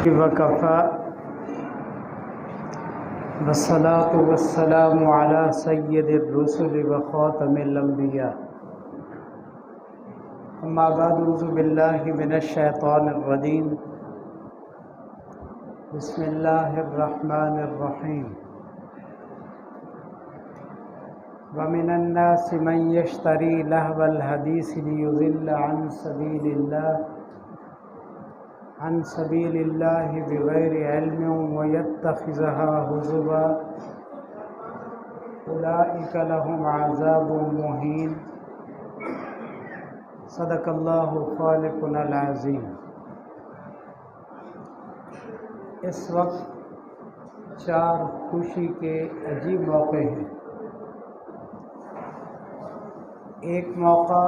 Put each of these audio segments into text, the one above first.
وکفا والصلاة والسلام علی سید الرسل وخاتم الانبیاء اما بعد اعوذ باللہ من الشیطان الرجیم بسم اللہ الرحمن الرحیم ومن الناس من یشتری لہو الحدیث لیضل عن سبیل اللہ بغیر علم ویتخذها ہزوا اولئک لهم عذاب مہین صدق اللہ خالقنا العظیم۔ اس وقت 4 خوشی کے عجیب موقع ہیں۔ ایک موقع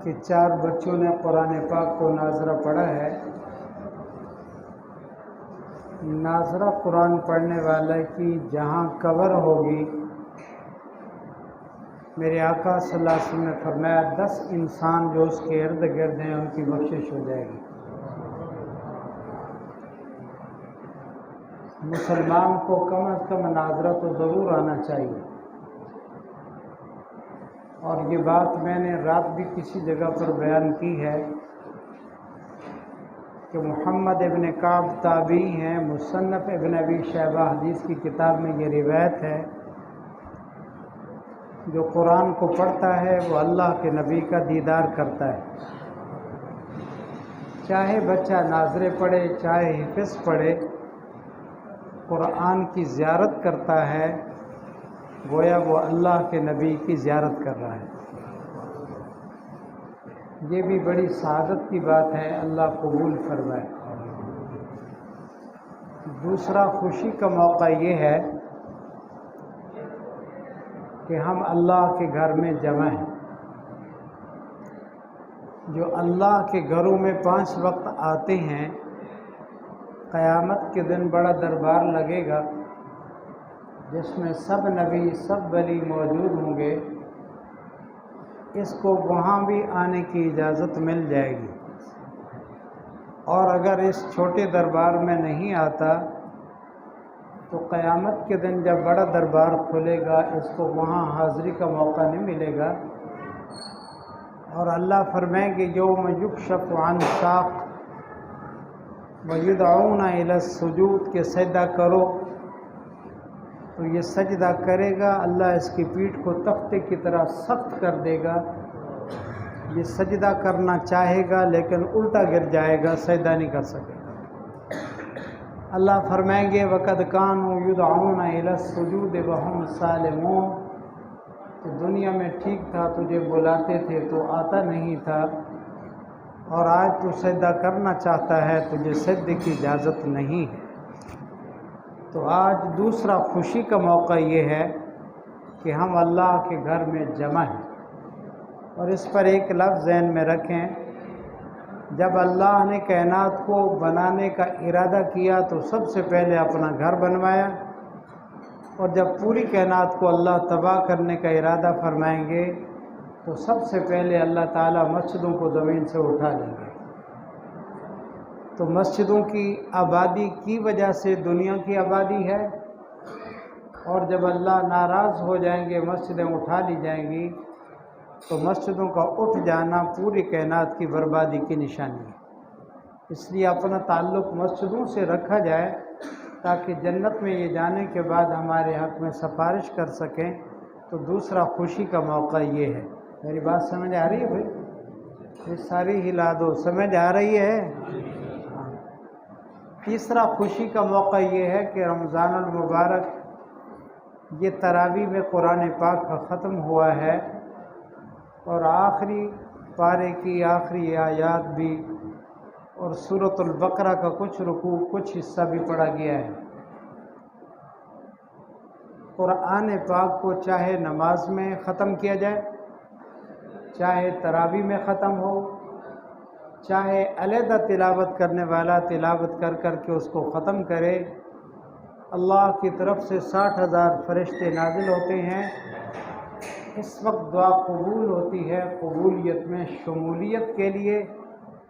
کہ 4 بچوں نے قرآن پاک کو ناظرہ پڑھا ہے۔ ناظرہ قرآن پڑھنے والے کی جہاں قبر ہوگی، میرے آقا صلی اللہ علیہ وسلم نے فرمایا 10 انسان جو اس کے ارد گرد ہیں ان کی بخشش ہو جائے گی۔ مسلمان کو کم از کم ناظرہ تو ضرور آنا چاہیے، اور یہ بات میں نے رات بھی کسی جگہ پر بیان کی ہے کہ محمد ابن کعب تابعی ہیں، مصنف ابن ابی شیبہ حدیث کی کتاب میں یہ روایت ہے، جو قرآن کو پڑھتا ہے وہ اللہ کے نبی کا دیدار کرتا ہے۔ چاہے بچہ ناظرے پڑھے چاہے حفظ پڑھے، قرآن کی زیارت کرتا ہے، گویا وہ اللہ کے نبی کی زیارت کر رہا ہے۔ یہ بھی بڑی سعادت کی بات ہے، اللہ قبول فرمائے۔ دوسرا خوشی کا موقع یہ ہے کہ ہم اللہ کے گھر میں جمع ہیں۔ جو اللہ کے گھروں میں 5 وقت آتے ہیں، قیامت کے دن بڑا دربار لگے گا جس میں سب نبی سب ولی موجود ہوں گے۔ اس کو وہاں بھی آنے کی اجازت مل جائے گی، اور اگر اس چھوٹے دربار میں نہیں آتا تو قیامت کے دن جب بڑا دربار کھلے گا اس کو وہاں حاضری کا موقع نہیں ملے گا، اور اللہ فرمائیں گے یوم یکشف عن ساق وَيُدْعَوْنَ إِلَى السُّجُودِ کہ سجدہ کرو، تو یہ سجدہ کرے گا، اللہ اس کی پیٹھ کو تختے کی طرح سخت کر دے گا۔ یہ سجدہ کرنا چاہے گا لیکن الٹا گر جائے گا، سجدہ نہیں کر سکے گا۔ اللہ فرمائیں گے وَقَدْ كَانُوا يُدْعَوْنَ إِلَى السُّجُودِ وَهُمْ سَالِمُونَ تو دنیا میں ٹھیک تھا، تجھے بلاتے تھے تو آتا نہیں تھا، اور آج تو سجدہ کرنا چاہتا ہے، تجھے سجدے کی اجازت نہیں ہے۔ تو آج دوسرا خوشی کا موقع یہ ہے کہ ہم اللہ کے گھر میں جمع ہیں، اور اس پر ایک لفظ ذہن میں رکھیں، جب اللہ نے کائنات کو بنانے کا ارادہ کیا تو سب سے پہلے اپنا گھر بنوایا، اور جب پوری کائنات کو اللہ تباہ کرنے کا ارادہ فرمائیں گے تو سب سے پہلے اللہ تعالیٰ مسجدوں کو زمین سے اٹھا لیں گے۔ تو مسجدوں کی آبادی کی وجہ سے دنیا کی آبادی ہے، اور جب اللہ ناراض ہو جائیں گے مسجدیں اٹھا لی جائیں گی تو مسجدوں کا اٹھ جانا پوری کائنات کی بربادی کی نشانی ہے۔ اس لیے اپنا تعلق مسجدوں سے رکھا جائے تاکہ جنت میں یہ جانے کے بعد ہمارے حق میں سفارش کر سکیں۔ تو دوسرا خوشی کا موقع یہ ہے۔ میری بات سمجھ آ رہی ہے بھائی؟ یہ ساری ہلا دو، سمجھ آ رہی ہے؟ تیسرا خوشی کا موقع یہ ہے کہ رمضان المبارک یہ تراویح میں قرآن پاک کا ختم ہوا ہے، اور آخری پارے کی آخری آیات بھی، اور سورۃ البقرہ کا کچھ رکوع کچھ حصہ بھی پڑھا گیا ہے۔ قرآن پاک کو چاہے نماز میں ختم کیا جائے، چاہے تراویح میں ختم ہو، چاہے علیحدہ تلاوت کرنے والا تلاوت کر کر کے اس کو ختم کرے، اللہ کی طرف سے 60,000 فرشتے نازل ہوتے ہیں۔ اس وقت دعا قبول ہوتی ہے، قبولیت میں شمولیت کے لیے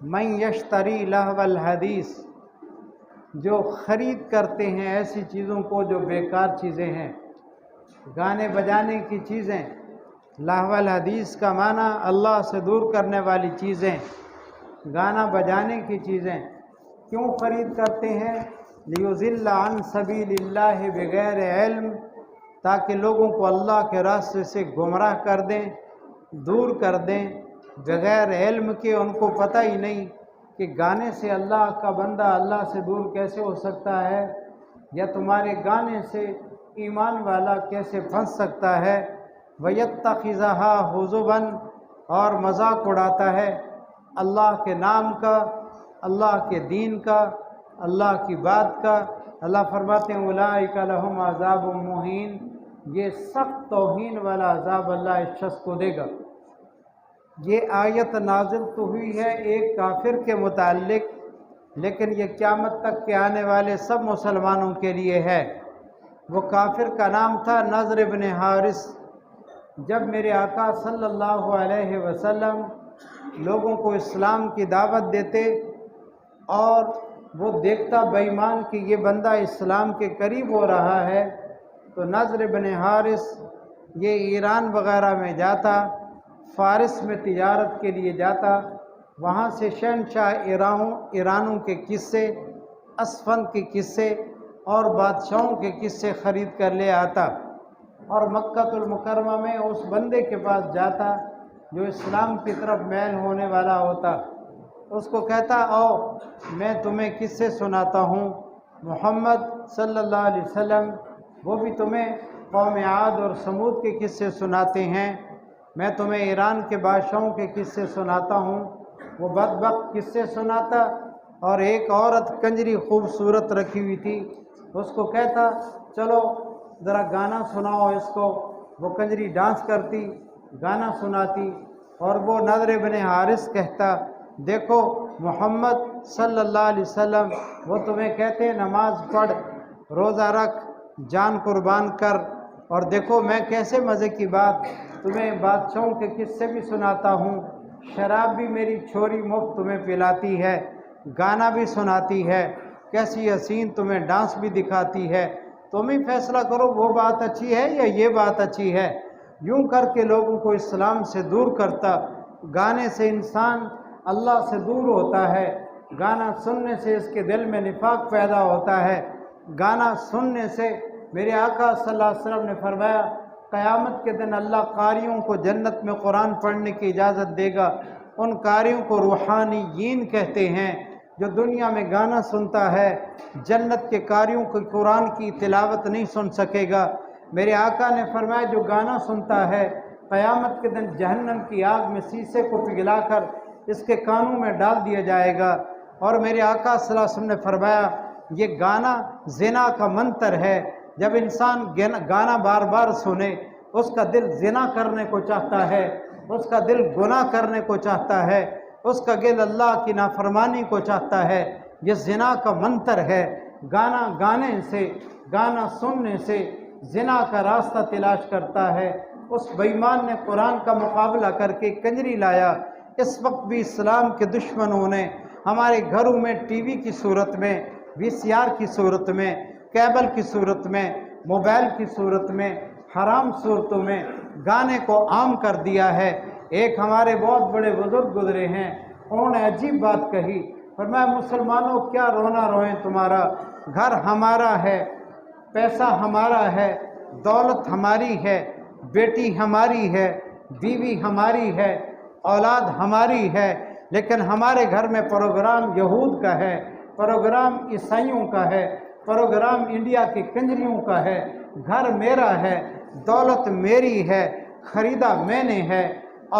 من یشتری لہو الحدیث، جو خرید کرتے ہیں ایسی چیزوں کو جو بیکار چیزیں ہیں، گانے بجانے کی چیزیں۔ لہو الحدیث کا معنی اللہ سے دور کرنے والی چیزیں، گانا بجانے کی چیزیں۔ کیوں خرید کرتے ہیں؟ لیضل عن سبیل اللہ بغیر علم، تاکہ لوگوں کو اللہ کے راستے سے گمراہ کر دیں، دور کر دیں بغیر علم کے۔ ان کو پتہ ہی نہیں کہ گانے سے اللہ کا بندہ اللہ سے دور کیسے ہو سکتا ہے، یا تمہارے گانے سے ایمان والا کیسے پھنس سکتا ہے۔ وَيَتَّخِذَهَا هُزُوًا، اور مذاق اڑاتا ہے اللہ کے نام کا، اللہ کے دین کا، اللہ کی بات کا۔ اللہ فرماتے ہیں اولئک لہم عذاب مہین، یہ سخت توہین والا عذاب اللہ اس شخص کو دے گا۔ یہ آیت نازل تو ہوئی ہے ایک کافر کے متعلق، لیکن یہ قیامت تک کے آنے والے سب مسلمانوں کے لیے ہے۔ وہ کافر کا نام تھا نضر بن حارث۔ جب میرے آقا صلی اللہ علیہ وسلم لوگوں کو اسلام کی دعوت دیتے اور وہ دیکھتا بے ایمان کہ یہ بندہ اسلام کے قریب ہو رہا ہے، تو نضر بن حارث یہ ایران وغیرہ میں جاتا، فارس میں تجارت کے لیے جاتا، وہاں سے شہنشاہ ایرانوں کے قصے، اسفند کے قصے اور بادشاہوں کے قصے خرید کر لے آتا، اور مکہ المکرمہ میں اس بندے کے پاس جاتا جو اسلام کی طرف میل ہونے والا ہوتا۔ اس کو کہتا آؤ میں تمہیں قصے سناتا ہوں، محمد صلی اللہ علیہ وسلم وہ بھی تمہیں قوم عاد اور سمود کے قصے سناتے ہیں، میں تمہیں ایران کے بادشاہوں کے قصے سناتا ہوں۔ وہ بدبخت قصے سناتا، اور ایک عورت کنجری خوبصورت رکھی ہوئی تھی، اس کو کہتا چلو ذرا گانا سناؤ اس کو۔ وہ کنجری ڈانس کرتی، گانا سناتی، اور وہ نضر بن حارث کہتا دیکھو محمد صلی اللہ علیہ وسلم وہ تمہیں کہتے ہیں نماز پڑھ، روزہ رکھ، جان قربان کر، اور دیکھو میں کیسے مزے کی بات تمہیں بادشاہوں کے قصے بھی سناتا ہوں، شراب بھی میری چھوری مفت تمہیں پلاتی ہے، گانا بھی سناتی ہے، کیسی حسین تمہیں ڈانس بھی دکھاتی ہے، تم ہی فیصلہ کرو وہ بات اچھی ہے یا یہ بات اچھی ہے۔ یوں کر کے لوگوں کو اسلام سے دور کرتا۔ گانے سے انسان اللہ سے دور ہوتا ہے، گانا سننے سے اس کے دل میں نفاق پیدا ہوتا ہے، گانا سننے سے میرے آقا صلی اللہ علیہ وسلم نے فرمایا قیامت کے دن اللہ قاریوں کو جنت میں قرآن پڑھنے کی اجازت دے گا۔ ان قاریوں کو روحانیین کہتے ہیں۔ جو دنیا میں گانا سنتا ہے جنت کے قاریوں کو قرآن کی تلاوت نہیں سن سکے گا۔ میرے آقا نے فرمایا جو گانا سنتا ہے قیامت کے دن جہنم کی آگ میں سیسے کو پگھلا کر اس کے کانوں میں ڈال دیا جائے گا۔ اور میرے آقا صلی اللہ علیہ وسلم نے فرمایا یہ گانا زنا کا منتر ہے۔ جب انسان گانا بار بار سنے اس کا دل زنا کرنے کو چاہتا ہے، اس کا دل گناہ کرنے کو چاہتا ہے، اس کا دل اللہ کی نافرمانی کو چاہتا ہے۔ یہ زنا کا منتر ہے۔ گانا گانے سے، گانا سننے سے زنا کا راستہ تلاش کرتا ہے۔ اس بے ایمان نے قرآن کا مقابلہ کر کے کنجری لایا۔ اس وقت بھی اسلام کے دشمنوں نے ہمارے گھروں میں ٹی وی کی صورت میں، وی سی آر کی صورت میں، کیبل کی صورت میں، موبائل کی صورت میں، حرام صورتوں میں گانے کو عام کر دیا ہے۔ ایک ہمارے بہت بڑے بزرگ گزرے ہیں، انہوں نے عجیب بات کہی، فرمایا مسلمانوں کیا رونا روئیں تمہارا، گھر ہمارا ہے، پیسہ ہمارا ہے، دولت ہماری ہے، بیٹی ہماری ہے، بیوی ہماری ہے، اولاد ہماری ہے، لیکن ہمارے گھر میں پروگرام یہود کا ہے، پروگرام عیسائیوں کا ہے، پروگرام انڈیا کی کنجریوں کا ہے، گھر میرا ہے، دولت میری ہے، خریدا میں نے ہے،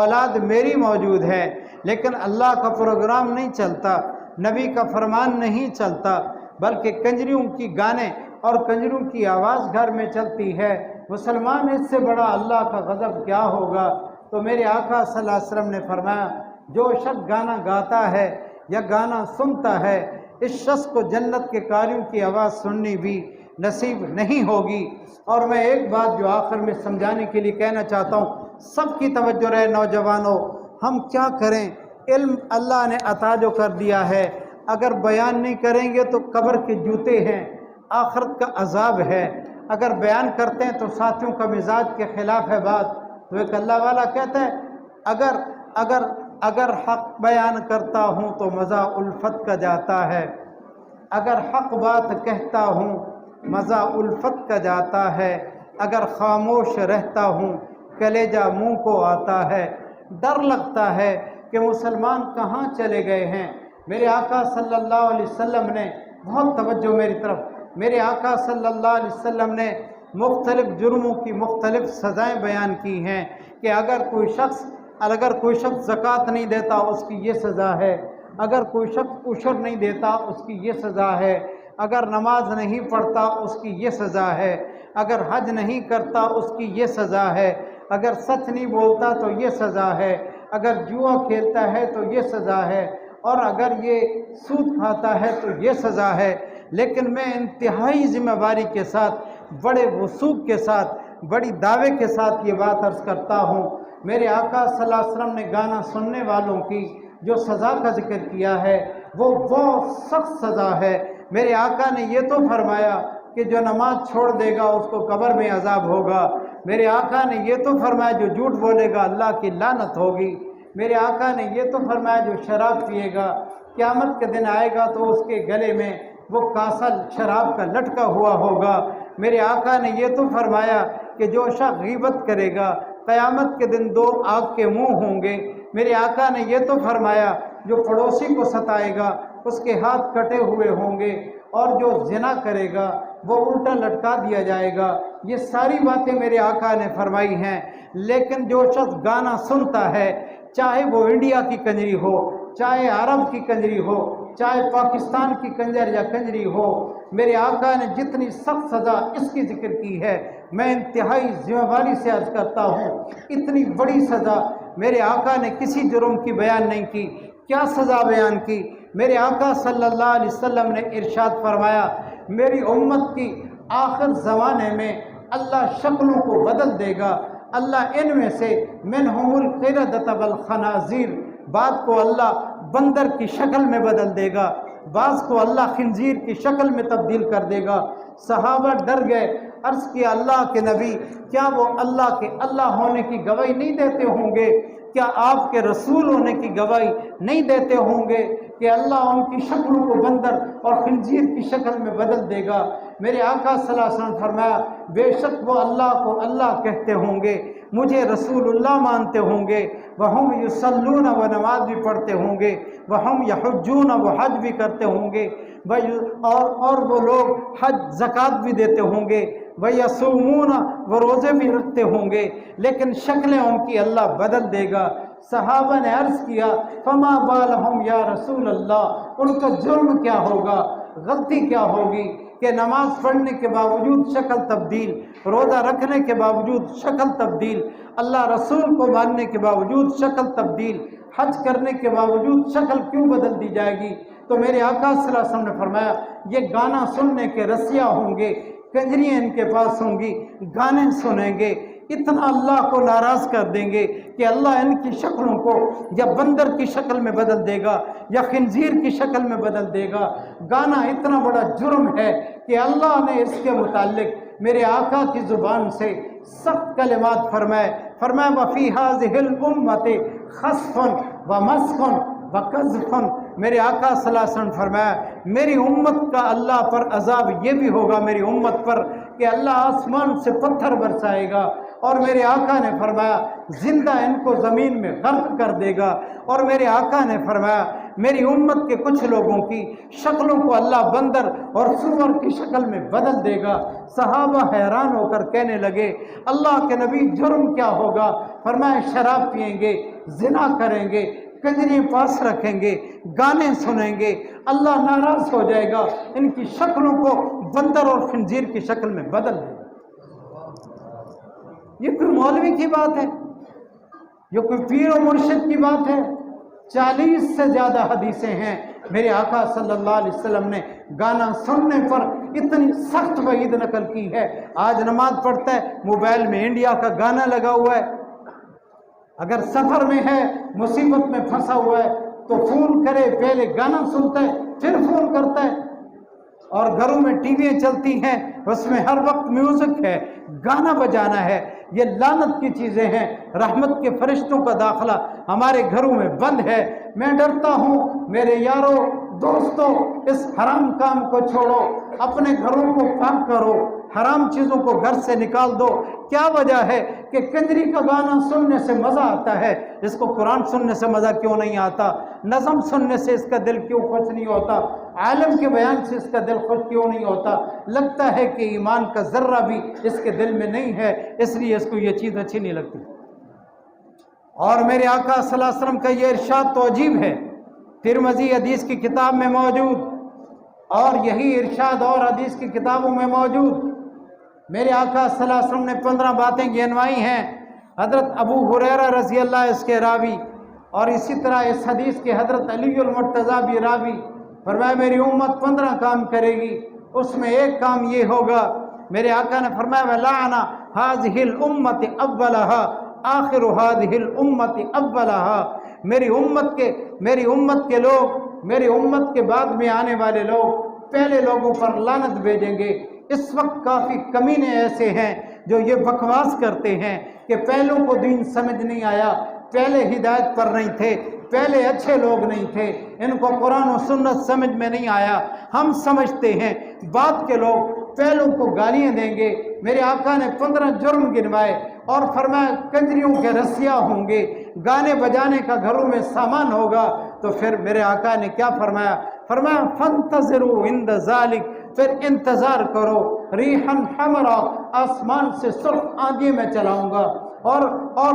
اولاد میری موجود ہے، لیکن اللہ کا پروگرام نہیں چلتا، نبی کا فرمان نہیں چلتا، بلکہ کنجریوں کی گانے اور کنجریوں کی آواز گھر میں چلتی ہے۔ مسلمان اس سے بڑا اللہ کا غضب کیا ہوگا؟ تو میرے آقا صلی اللہ علیہ وسلم نے فرمایا جو شخص گانا گاتا ہے یا گانا سنتا ہے اس شخص کو جنت کے قاریوں کی آواز سننی بھی نصیب نہیں ہوگی۔ اور میں ایک بات جو آخر میں سمجھانے کے لیے کہنا چاہتا ہوں، سب کی توجہ رہے نوجوانوں، ہم کیا کریں علم اللہ نے عطا جو کر دیا ہے، اگر بیان نہیں کریں گے تو قبر کے جوتے ہیں، آخرت کا عذاب ہے۔ اگر بیان کرتے ہیں تو ساتھیوں کا مزاج کے خلاف ہے بات۔ تو ایک اللہ والا کہتا ہے اگر حق بیان کرتا ہوں تو مزہ الفت کا جاتا ہے، اگر حق بات کہتا ہوں مزہ الفت کا جاتا ہے، اگر خاموش رہتا ہوں کلیجہ منہ کو آتا ہے۔ ڈر لگتا ہے کہ مسلمان کہاں چلے گئے ہیں۔ میرے آقا صلی اللہ علیہ وسلم نے، بہت توجہ میری طرف، میرے آقا صلی اللہ علیہ وسلم نے مختلف جرموں کی مختلف سزائیں بیان کی ہیں کہ اگر کوئی شخص زکوٰۃ نہیں دیتا اس کی یہ سزا ہے، اگر کوئی شخص عشر نہیں دیتا اس کی یہ سزا ہے، اگر نماز نہیں پڑھتا اس کی یہ سزا ہے، اگر حج نہیں کرتا اس کی یہ سزا ہے، اگر سچ نہیں بولتا تو یہ سزا ہے، اگر جوا کھیلتا ہے تو یہ سزا ہے، اور اگر یہ سود کھاتا ہے تو یہ سزا ہے۔ لیکن میں انتہائی ذمہ داری کے ساتھ، بڑے وثوق کے ساتھ، بڑی دعوے کے ساتھ یہ بات عرض کرتا ہوں، میرے آقا صلی اللہ علیہ وسلم نے گانا سننے والوں کی جو سزا کا ذکر کیا ہے وہ بہت سخت سزا ہے۔ میرے آقا نے یہ تو فرمایا کہ جو نماز چھوڑ دے گا اس کو قبر میں عذاب ہوگا۔ میرے آقا نے یہ تو فرمایا جو جھوٹ بولے گا اللہ کی لعنت ہوگی۔ میرے آقا نے یہ تو فرمایا جو شراب پیے گا قیامت کے دن آئے گا تو اس کے گلے میں وہ کاسا شراب کا لٹکا ہوا ہوگا۔ میرے آقا نے یہ تو فرمایا کہ جو شخص غیبت کرے گا قیامت کے دن 2 آگ کے منہ ہوں گے۔ میرے آقا نے یہ تو فرمایا جو پڑوسی کو ستائے گا اس کے ہاتھ کٹے ہوئے ہوں گے، اور جو زنا کرے گا وہ الٹا لٹکا دیا جائے گا۔ یہ ساری باتیں میرے آقا نے فرمائی ہیں۔ لیکن جو شخص گانا سنتا ہے، چاہے وہ انڈیا کی کنجری ہو، چاہے عرب کی کنجری ہو، چاہے پاکستان کی کنجر یا کنجری ہو، میرے آقا نے جتنی سخت سزا اس کی ذکر کی ہے، میں انتہائی ذمہ داری سے عرض کرتا ہوں اتنی بڑی سزا میرے آقا نے کسی جرم کی بیان نہیں کی۔ کیا سزا بیان کی؟ میرے آقا صلی اللہ علیہ وسلم نے ارشاد فرمایا میری امت کی آخر زمانے میں اللہ شکلوں کو بدل دے گا۔ اللہ ان میں سے منہم القردۃ والخنازیر، بعض کو اللہ بندر کی شکل میں بدل دے گا، بعض کو اللہ خنزیر کی شکل میں تبدیل کر دے گا۔ صحابہ ڈر گئے، عرض کیا اللہ کے نبی کیا وہ اللہ کے اللہ ہونے کی گواہی نہیں دیتے ہوں گے؟ کیا آپ کے رسول ہونے کی گواہی نہیں دیتے ہوں گے کہ اللہ ان کی شکلوں کو بندر اور خنزیر کی شکل میں بدل دے گا؟ میرے آقا صلی اللہ علیہ وسلم فرمایا بے شک وہ اللہ کو اللہ کہتے ہوں گے، مجھے رسول اللہ مانتے ہوں گے، وہم یصلون، وہ نماز بھی پڑھتے ہوں گے، وہم یحجون، وہ حج بھی کرتے ہوں گے، اور وہ لوگ حج زکوٰۃ بھی دیتے ہوں گے، ویصومون، وہ روزے بھی رکھتے ہوں گے، لیکن شکلیں ان کی اللہ بدل دے گا۔ صحابہ نے عرض کیا فما بالہم یا رسول اللہ، ان کا جرم کیا ہوگا، غلطی کیا ہوگی کہ نماز پڑھنے کے باوجود شکل تبدیل، روزہ رکھنے کے باوجود شکل تبدیل، اللہ رسول کو ماننے کے باوجود شکل تبدیل، حج کرنے کے باوجود شکل کیوں بدل دی جائے گی؟ تو میرے آقا صلی اللہ علیہ وسلم نے فرمایا یہ گانا سننے کے رسیہ ہوں گے، کنجریاں ان کے پاس ہوں گی، گانے سنیں گے، اتنا اللہ کو ناراض کر دیں گے کہ اللہ ان کی شکلوں کو یا بندر کی شکل میں بدل دے گا یا خنزیر کی شکل میں بدل دے گا۔ گانا اتنا بڑا جرم ہے کہ اللہ نے اس کے متعلق میرے آقا کی زبان سے سخت کلمات فرمائے وَفِي هَذِهِ الْأُمَّةِ خَسْفٌ وَمَسْخٌ وَقَذْفٌ۔ میرے آقا صلی اللہ علیہ وسلم فرمایا میری امت کا اللہ پر عذاب یہ بھی ہوگا میری امت پر کہ اللہ آسمان سے پتھر برسائے گا، اور میرے آقا نے فرمایا زندہ ان کو زمین میں غرق کر دے گا، اور میرے آقا نے فرمایا میری امت کے کچھ لوگوں کی شکلوں کو اللہ بندر اور سور کی شکل میں بدل دے گا۔ صحابہ حیران ہو کر کہنے لگے اللہ کے نبی جرم کیا ہوگا؟ فرمایا شراب پئیں گے، زنا کریں گے، کنجریاں پاس رکھیں گے، گانے سنیں گے، اللہ ناراض ہو جائے گا، ان کی شکلوں کو بندر اور خنزیر کی شکل میں بدل دے گا۔ یہ کوئی مولوی کی بات ہے؟ یہ کوئی پیر و مرشد کی بات ہے؟ 40 سے زیادہ حدیثیں ہیں میرے آقا صلی اللہ علیہ وسلم نے گانا سننے پر اتنی سخت وعید نقل کی ہے۔ آج نماز پڑھتا ہے موبائل میں انڈیا کا گانا لگا ہوا ہے، اگر سفر میں ہے، مصیبت میں پھنسا ہوا ہے تو فون کرے، پہلے گانا سنتا ہے پھر فون کرتا ہے. اور گھروں میں ٹی ویاں چلتی ہیں، اس میں ہر وقت میوزک ہے، گانا بجانا ہے. یہ لعنت کی چیزیں ہیں. رحمت کے فرشتوں کا داخلہ ہمارے گھروں میں بند ہے. میں ڈرتا ہوں میرے یارو دوستوں، اس حرام کام کو چھوڑو، اپنے گھروں کو پاک کرو، حرام چیزوں کو گھر سے نکال دو. کیا وجہ ہے کہ کنجری کا گانا سننے سے مزہ آتا ہے، اس کو قرآن سننے سے مزہ کیوں نہیں آتا؟ نظم سننے سے اس کا دل کیوں خوش نہیں ہوتا؟ عالم کے بیان سے اس کا دل خوش کیوں نہیں ہوتا؟ لگتا ہے کہ ایمان کا ذرہ بھی اس کے دل میں نہیں ہے، اس لیے اس کو یہ چیز اچھی نہیں لگتی. اور میرے آقا صلی اللہ علیہ وسلم کا یہ ارشاد تو عجیب ہے، ترمذی حدیث کی کتاب میں موجود، اور یہی ارشاد اور حدیث کی کتابوں میں موجود. میرے آقا صلی اللہ علیہ وسلم نے 15 باتیں گنوائی ہیں. حضرت ابو ہریرہ رضی اللہ اس کے راوی، اور اسی طرح اس حدیث کے حضرت علی المرتضیٰ بھی راوی. فرمایا میری امت 15 کام کرے گی، اس میں ایک کام یہ ہوگا. میرے آقا نے فرمایا وَلَعَنَ هَذِهِ الْأُمَّةِ أَوَّلَهَا آخِرُ هَذِهِ الْأُمَّةِ أَوَّلَهَا. میری امت کے لوگ، میری امت کے بعد میں آنے والے لوگ پہلے لوگوں پر لعنت بھیجیں گے. اس وقت کافی کمینے ایسے ہیں جو یہ بکواس کرتے ہیں کہ پہلوں کو دین سمجھ نہیں آیا، پہلے ہدایت پر نہیں تھے، پہلے اچھے لوگ نہیں تھے، ان کو قرآن و سنت سمجھ میں نہیں آیا. ہم سمجھتے ہیں بعد کے لوگ پہلوں کو گالیاں دیں گے. میرے آقا نے 15 جرم گنوائے اور فرمایا کنجریوں کے رسیا ہوں گے، گانے بجانے کا گھروں میں سامان ہوگا. تو پھر میرے آقا نے کیا فرمایا؟ فرمایا فانتظروا عند ذالک، پھر انتظار کرو، ریحن حمرا، آسمان سے سرخ آندھی میں چلاؤں گا، اور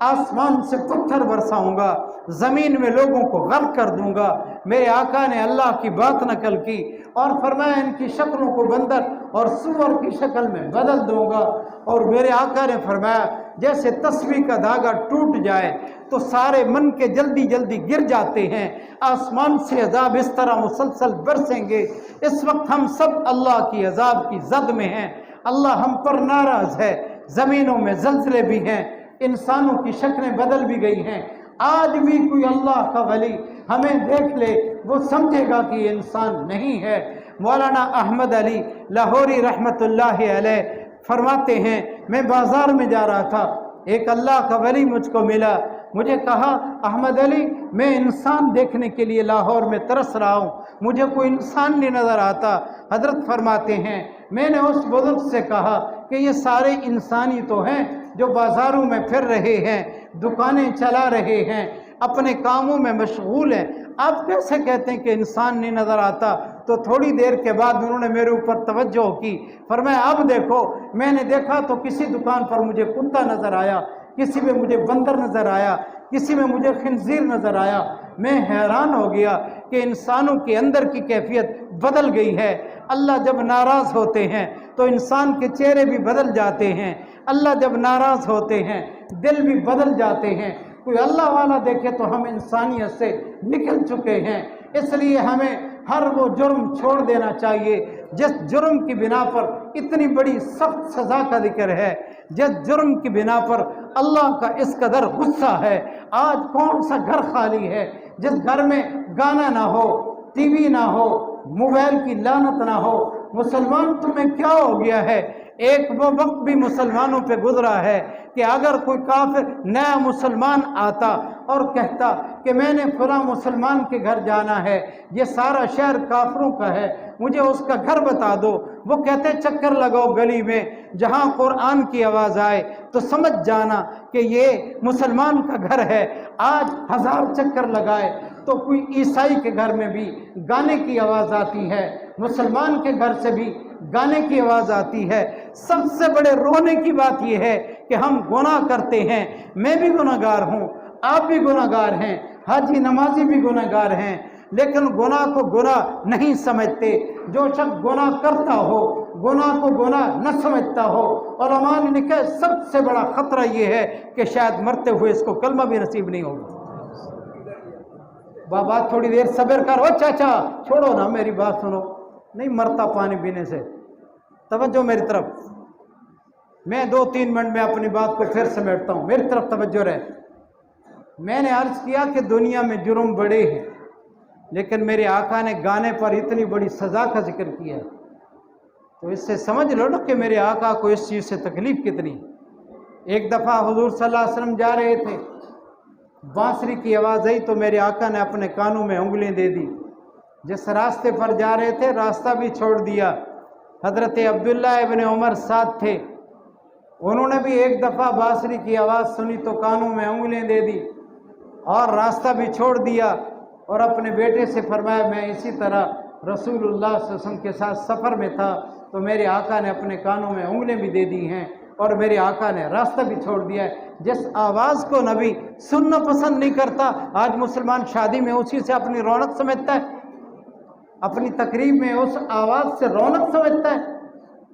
آسمان سے پتھر برساؤں گا، زمین میں لوگوں کو غرق کر دوں گا. میرے آقا نے اللہ کی بات نقل کی اور فرمایا ان کی شکلوں کو بندر اور سور کی شکل میں بدل دوں گا. اور میرے آقا نے فرمایا جیسے تسبیح کا دھاگا ٹوٹ جائے تو سارے من کے جلدی جلدی گر جاتے ہیں، آسمان سے عذاب اس طرح مسلسل برسیں گے. اس وقت ہم سب اللہ کی عذاب کی زد میں ہیں، اللہ ہم پر ناراض ہے. زمینوں میں زلزلے بھی ہیں، انسانوں کی شکلیں بدل بھی گئی ہیں. آج بھی کوئی اللہ کا ولی ہمیں دیکھ لے وہ سمجھے گا کہ یہ انسان نہیں ہے. مولانا احمد علی لاہوری رحمۃ اللہ علیہ فرماتے ہیں میں بازار میں جا رہا تھا، ایک اللہ کا ولی مجھ کو ملا. مجھے کہا احمد علی میں انسان دیکھنے کے لیے لاہور میں ترس رہا ہوں، مجھے کوئی انسان نہیں نظر آتا. حضرت فرماتے ہیں میں نے اس بزرگ سے کہا کہ یہ سارے انسانی تو ہیں جو بازاروں میں پھر رہے ہیں، دکانیں چلا رہے ہیں، اپنے کاموں میں مشغول ہیں، آپ کیسے کہتے ہیں کہ انسان نہیں نظر آتا؟ تو تھوڑی دیر کے بعد انہوں نے میرے اوپر توجہ کی. فرمایا اب دیکھو، میں نے دیکھا تو کسی دکان پر مجھے کتا نظر آیا، کسی میں مجھے بندر نظر آیا، کسی میں مجھے خنزیر نظر آیا. میں حیران ہو گیا کہ انسانوں کے اندر کی کیفیت بدل گئی ہے. اللہ جب ناراض ہوتے ہیں تو انسان کے چہرے بھی بدل جاتے ہیں، اللہ جب ناراض ہوتے ہیں دل بھی بدل جاتے ہیں. کوئی اللہ والا دیکھے تو ہم انسانیت سے نکل چکے ہیں. اس لیے ہمیں ہر وہ جرم چھوڑ دینا چاہیے جس جرم کی بنا پر اتنی بڑی سخت سزا کا ذکر ہے، جس جرم کی بنا پر اللہ کا اس قدر غصہ ہے. آج کون سا گھر خالی ہے جس گھر میں گانا نہ ہو، ٹی وی نہ ہو، موبائل کی لعنت نہ ہو؟ مسلمان تمہیں کیا ہو گیا ہے؟ ایک وہ وقت بھی مسلمانوں پہ گزرا ہے کہ اگر کوئی کافر نیا مسلمان آتا اور کہتا کہ میں نے فلاں مسلمان کے گھر جانا ہے، یہ سارا شہر کافروں کا ہے، مجھے اس کا گھر بتا دو، وہ کہتے چکر لگاؤ گلی میں، جہاں قرآن کی آواز آئے تو سمجھ جانا کہ یہ مسلمان کا گھر ہے. آج 1000 چکر لگائے تو کوئی عیسائی کے گھر میں بھی گانے کی آواز آتی ہے، مسلمان کے گھر سے بھی گانے کی آواز آتی ہے. سب سے بڑے رونے کی بات یہ ہے کہ ہم گناہ کرتے ہیں. میں بھی گناہ گار ہوں، آپ بھی گناہ گار ہیں، حاجی نمازی بھی گناہ گار ہیں، لیکن گناہ کو گناہ نہیں سمجھتے. جو شخص گناہ کرتا ہو، گناہ کو گناہ نہ سمجھتا ہو، علماء نے لکھا ہے سب سے بڑا خطرہ یہ ہے کہ شاید مرتے ہوئے اس کو کلمہ بھی نصیب نہیں ہوگا. بابا تھوڑی دیر صبر کر، او چاچا چھوڑو نا میری بات سنو، نہیں مرتا پانی پینے سے. توجہ میری طرف، میں 2-3 منٹ میں اپنی بات کو پھر سمیٹتا ہوں، میری طرف توجہ رہے. میں نے عرض کیا کہ دنیا میں جرم بڑے ہیں، لیکن میرے آقا نے گانے پر اتنی بڑی سزا کا ذکر کیا، تو اس سے سمجھ لو نا کہ میرے آقا کو اس چیز سے تکلیف کتنی۔ ایک دفعہ حضور صلی اللہ علیہ وسلم جا رہے تھے، بانسری کی آواز آئی تو میرے آقا نے اپنے کانوں میں انگلیاں دے دی۔ جس راستے پر جا رہے تھے راستہ بھی چھوڑ دیا۔ حضرت عبداللہ ابن عمر ساتھ تھے، انہوں نے بھی ایک دفعہ بانسری کی آواز سنی تو کانوں میں انگلیاں دے دی اور راستہ بھی چھوڑ دیا، اور اپنے بیٹے سے فرمایا میں اسی طرح رسول اللہ صلی اللہ علیہ وسلم کے ساتھ سفر میں تھا تو میرے آقا نے اپنے کانوں میں انگلیاں بھی دے دی ہیں اور میرے آقا نے راستہ بھی چھوڑ دیا ہے۔ جس آواز کو نبی سننا پسند نہیں کرتا، آج مسلمان شادی میں اسی سے اپنی رونق سمجھتا ہے، اپنی تقریب میں اس آواز سے رونق سمجھتا ہے۔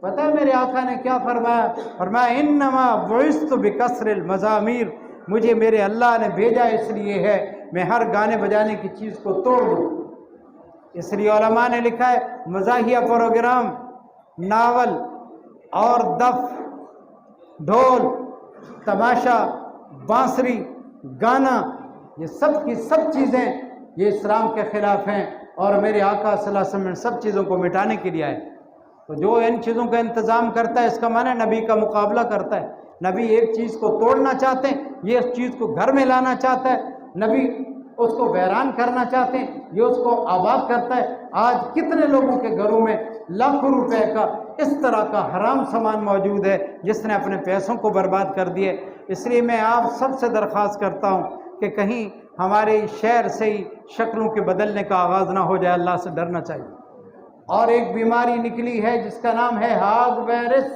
پتہ ہے میرے آقا نے کیا فرمایا؟ فرمایا انما بعثت بکسر المزامیر، مجھے میرے اللہ نے بھیجا اس لیے ہے میں ہر گانے بجانے کی چیز کو توڑ دوں۔ اس لیے علماء نے لکھا ہے مزاحیہ پروگرام، ناول اور دف، ڈھول، تماشا، بانسری، گانا، یہ سب کی سب چیزیں یہ اسلام کے خلاف ہیں، اور میرے آقا صلی اللہ علیہ وسلم نے سب چیزوں کو مٹانے کے لیے آئے۔ تو جو ان چیزوں کا انتظام کرتا ہے اس کا معنی نبی کا مقابلہ کرتا ہے۔ نبی ایک چیز کو توڑنا چاہتے ہیں، یہ اس چیز کو گھر میں لانا چاہتا ہے، نبی اس کو ویران کرنا چاہتے ہیں، یہ اس کو آباد کرتا ہے۔ آج کتنے لوگوں کے گھروں میں لاکھوں روپے کا اس طرح کا حرام سامان موجود ہے جس نے اپنے پیسوں کو برباد کر دیے۔ اس لیے میں آپ سب سے درخواست کرتا ہوں کہ کہیں ہمارے شہر سے ہی شکلوں کے بدلنے کا آغاز نہ ہو جائے، اللہ سے ڈرنا چاہیے۔ اور ایک بیماری نکلی ہے جس کا نام ہے ہاگ وائرس،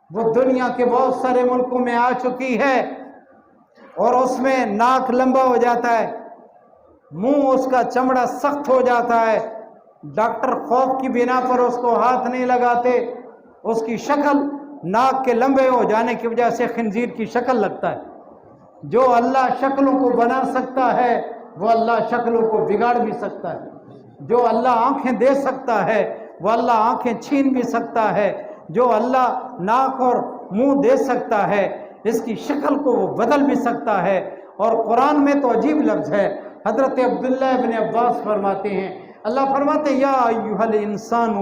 وہ دنیا کے بہت سارے ملکوں میں آ چکی ہے، اور اس میں ناک لمبا ہو جاتا ہے، منہ اس کا چمڑا سخت ہو جاتا ہے، ڈاکٹر خوف کی بنا پر اس کو ہاتھ نہیں لگاتے، اس کی شکل ناک کے لمبے ہو جانے کی وجہ سے خنزیر کی شکل لگتا ہے۔ جو اللہ شکلوں کو بنا سکتا ہے وہ اللہ شکلوں کو بگاڑ بھی سکتا ہے۔ جو اللہ آنکھیں دے سکتا ہے وہ اللہ آنکھیں چھین بھی سکتا ہے۔ جو اللہ ناک اور منہ دے سکتا ہے اس کی شکل کو وہ بدل بھی سکتا ہے۔ اور قرآن میں تو عجیب لفظ ہے، حضرت عبداللہ ابن عباس فرماتے ہیں، اللہ فرماتے ہیں یا ایھا الانسان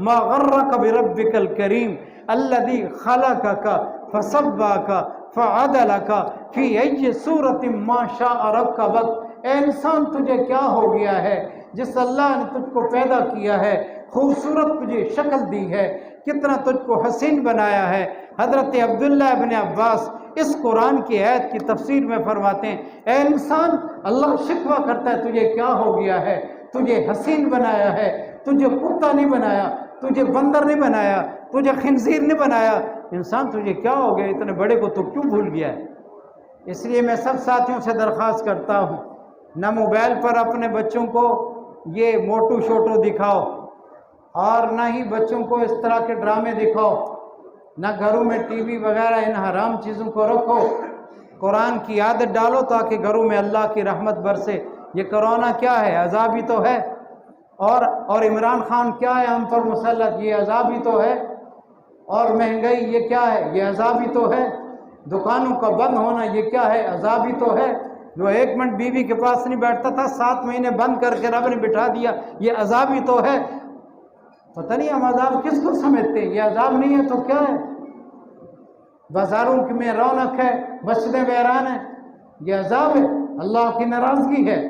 ما غرک بربک الکریم الذی خلقک فسواک فعدلک فی ای صورت ما شاء رکبک۔ اے انسان تجھے کیا ہو گیا ہے؟ جس اللہ نے تجھ کو پیدا کیا ہے، خوبصورت تجھے شکل دی ہے، کتنا تجھ کو حسین بنایا ہے۔ حضرت عبداللہ ابن عباس اس قرآن کی آیت کی تفسیر میں فرماتے ہیں اے انسان اللہ شکوہ کرتا ہے تجھے کیا ہو گیا ہے، تجھے حسین بنایا ہے، تجھے کتا نہیں بنایا، تجھے بندر نہیں بنایا، تجھے خنزیر نہیں بنایا، انسان تجھے کیا ہو گیا، اتنے بڑے کو تو کیوں بھول گیا ہے؟ اس لیے میں سب ساتھیوں سے درخواست کرتا ہوں نہ موبائل پر اپنے بچوں کو یہ موٹو شوٹو دکھاؤ، اور نہ ہی بچوں کو اس طرح کے ڈرامے دکھاؤ، نہ گھروں میں ٹی وی وغیرہ ان حرام چیزوں کو رکھو۔ قرآن کی عادت ڈالو تاکہ گھروں میں اللہ کی رحمت برسے۔ یہ کرونا کیا ہے؟ عذاب ہی تو ہے۔ اور عمران خان کیا ہے ہم پر مسلط؟ یہ عذاب ہی تو ہے۔ اور مہنگائی یہ کیا ہے؟ یہ عذاب ہی تو ہے۔ دکانوں کا بند ہونا یہ کیا ہے؟ عذاب ہی تو ہے۔ جو 1 منٹ بیوی کے پاس نہیں بیٹھتا تھا 7 مہینے بند کر کے رب نے بٹھا دیا، یہ عذاب ہی تو ہے۔ پتہ نہیں ہم عذاب کس کو سمجھتے ہیں؟ یہ عذاب نہیں ہے تو کیا ہے؟ بازاروں میں رونق ہے، مسجدیں ویران ہیں، یہ عذاب ہے، اللہ کی ناراضگی ہے۔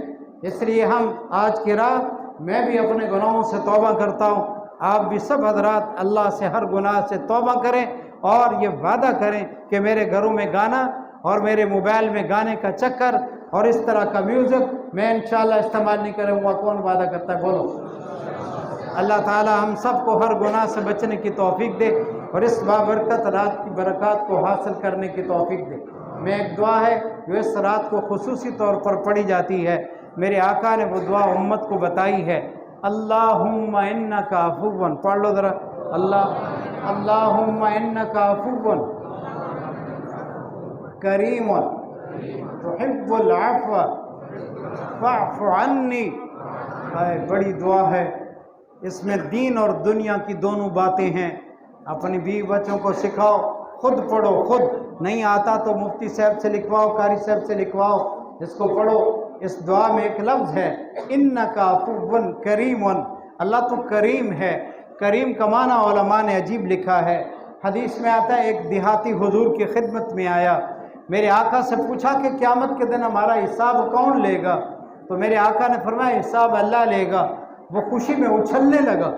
اس لیے ہم آج کی رات میں بھی اپنے گناہوں سے توبہ کرتا ہوں، آپ بھی سب حضرات اللہ سے ہر گناہ سے توبہ کریں اور یہ وعدہ کریں کہ میرے گھروں میں گانا اور میرے موبائل میں گانے کا چکر اور اس طرح کا میوزک میں انشاءاللہ استعمال نہیں کروں گا۔ کون وعدہ کرتا ہے؟ بولو۔ اللہ تعالی ہم سب کو ہر گناہ سے بچنے کی توفیق دے اور اس بابرکت رات کی برکات کو حاصل کرنے کی توفیق دے۔ میں ایک دعا ہے جو اس رات کو خصوصی طور پر پڑھی جاتی ہے، میرے آقا نے وہ دعا امت کو بتائی ہے، اللہم انک عفو، پڑھ لو ذرا، اللہم انک عفو کریم تحب العفو فاعف عنی۔ بڑی دعا ہے، اس میں دین اور دنیا کی دونوں باتیں ہیں۔ اپنی بیوی بچوں کو سکھاؤ، خود پڑھو، خود نہیں آتا تو مفتی صاحب سے لکھواؤ، قاری صاحب سے لکھواؤ، اس کو پڑھو۔ اس دعا میں ایک لفظ ہے انکا عفو کریم، اللہ تو کریم ہے۔ کریم کا معنی علماء نے عجیب لکھا ہے۔ حدیث میں آتا ہے ایک دیہاتی حضور کی خدمت میں آیا، میرے آقا سے پوچھا کہ قیامت کے دن ہمارا حساب کون لے گا؟ تو میرے آقا نے فرمایا حساب اللہ لے گا۔ وہ خوشی میں اچھلنے لگا۔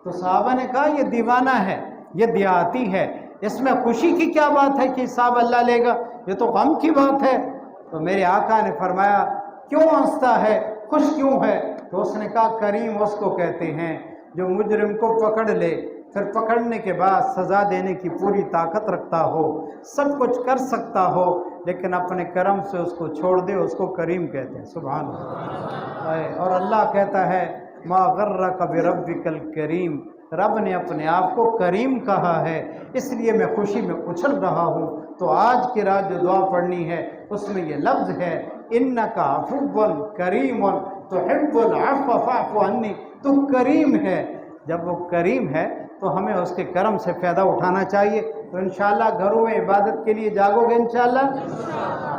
تو صحابہ نے کہا یہ دیوانہ ہے، یہ دیہاتی ہے، اس میں خوشی کی کیا بات ہے کہ حساب اللہ لے گا؟ یہ تو غم کی بات ہے۔ تو میرے آقا نے فرمایا کیوں ہنستا ہے، خوش کیوں ہے؟ تو اس نے کہا کریم اس کو کہتے ہیں جو مجرم کو پکڑ لے، پھر پکڑنے کے بعد سزا دینے کی پوری طاقت رکھتا ہو، سب کچھ کر سکتا ہو، لیکن اپنے کرم سے اس کو چھوڑ دے، اس کو کریم کہتے ہیں۔ سبحان اللہ۔ اور اللہ کہتا ہے ما غرک بربک الکریم، رب نے اپنے آپ کو کریم کہا ہے، اس لیے میں خوشی میں اچھل رہا ہوں۔ تو آج کی رات جو دعا پڑھنی ہے اس میں یہ لفظ ہے انکا عفو کریم تحب العفو فاعف عنی، تو کریم ہے۔ جب وہ کریم ہے تو ہمیں اس کے کرم سے فائدہ اٹھانا چاہیے۔ تو انشاءاللہ گھروں میں عبادت کے لیے جاگو گے انشاءاللہ؟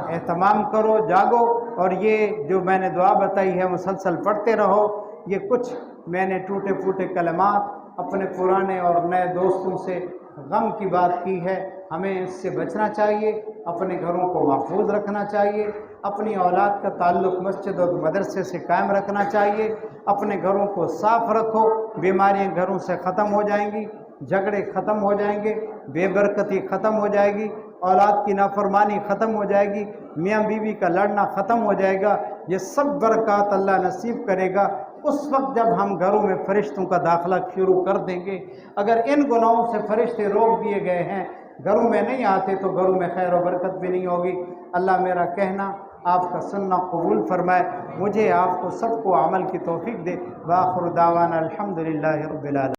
اہتمام کرو، جاگو، اور یہ جو میں نے دعا بتائی ہے مسلسل پڑھتے رہو۔ یہ کچھ میں نے ٹوٹے پھوٹے کلمات اپنے پرانے اور نئے دوستوں سے غم کی بات کی ہے، ہمیں اس سے بچنا چاہیے، اپنے گھروں کو محفوظ رکھنا چاہیے، اپنی اولاد کا تعلق مسجد اور مدرسے سے قائم رکھنا چاہیے، اپنے گھروں کو صاف رکھو، بیماریاں گھروں سے ختم ہو جائیں گی، جھگڑے ختم ہو جائیں گے، بے برکتی ختم ہو جائے گی، اولاد کی نافرمانی ختم ہو جائے گی، میاں بیوی کا لڑنا ختم ہو جائے گا۔ یہ سب برکات اللہ نصیب کرے گا اس وقت جب ہم گھروں میں فرشتوں کا داخلہ شروع کر دیں گے۔ اگر ان گناہوں سے فرشتے روک دیے گئے ہیں، گھروں میں نہیں آتے، تو گھروں میں خیر و برکت بھی نہیں ہوگی۔ اللہ میرا کہنا آپ کا سننا قبول فرمائے، مجھے آپ کو سب کو عمل کی توفیق دے۔ وآخر دعوانا الحمدللہ رب العالمین۔